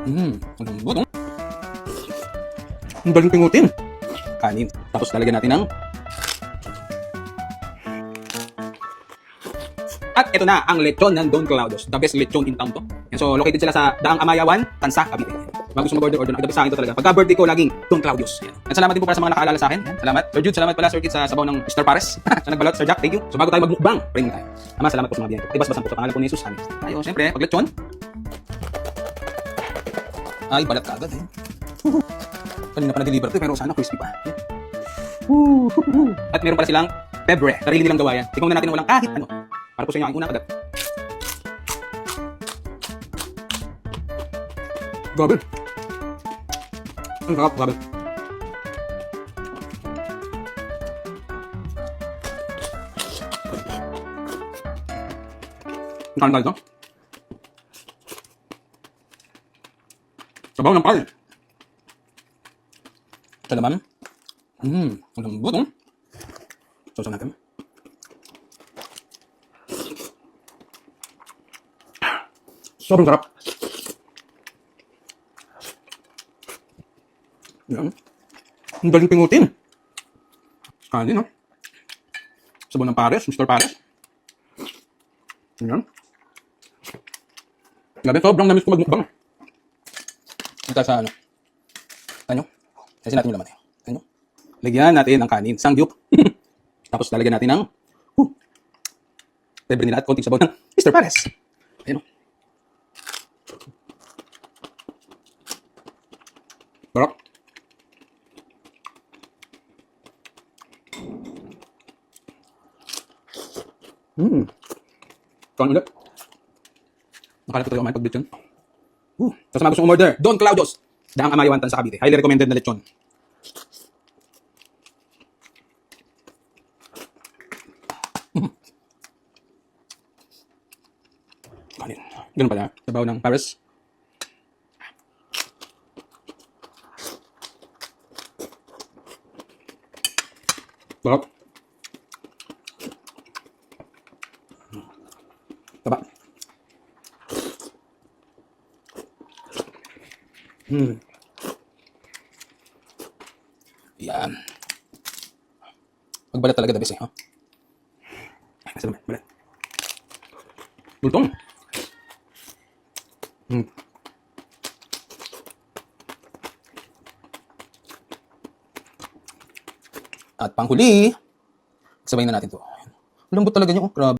Ang lambot, oh. Ang daling pingutin. Kanin. Tapos lalagyan natin ng... At ito na ang lechon ng Don Claudios. The best lechon in town to. Yan, so located sila sa Daang Amayawan, Tansa, Cavite. Mga gusto mag-order na. The best sa akin to talaga. Pagka birthday ko, laging Don Claudios. Yan. At salamat din po para sa mga nakaalala sa akin. Yan. Salamat. Sir Jude, salamat pala Sir Kit sa sabaw ng Mr. Pares. Sa nagbalot, Sir Jack, thank you. So bago tayo magmukbang, pray muna tayo. Ama, salamat po sa mga biyan ko. Ibas-basan po sa pangalan po ni Jesus. Amen. Tayo, siyempre, pag lechon. Ay, balat ka agad eh. Kanina pa na-deliver to pero sana crispy pa. At meron pala silang pebre. Sarili nilang gawa yan. Tingnan na natin na walang kahit ano. Para po sa inyo ang unang kagat. Grabe. Ang sarap, grabe. Ang kanin tayo ito. Sabaw ng pal. Ito naman. Ang lambot, oh. Sausaw natin. Sobrang sarap. Yan. Ang daling pingutin. Kanin, no? Sabaw ng Pares, Mr. Pares. Yan. Grabe, sobrang namis ko magmukbang. Ito sa ano. Ano? Kasi natin yung laman eh. Ano? Lagyan natin ang kanin. Sangyup. Tapos lalagyan natin ng pebre nila at konting sabaw ng Mr. Pares. Ayun. Sarap. Kain ulit. Nakalap ko tayo kumain pag-lechon. Tapos mga gusto umorder, Don Claudios. Daang Amayawan, Tansa, Cavite. Highly recommended na lechon. Kanin. Ganun pala. Sabaw ng Pares. Sarap. Taba. Yan. Magbalat talaga the best eh. Ay, nasa naman. Balat. Bultong. At panghuli, sabayin na natin to. Lambot talaga niya, oh. Grabe.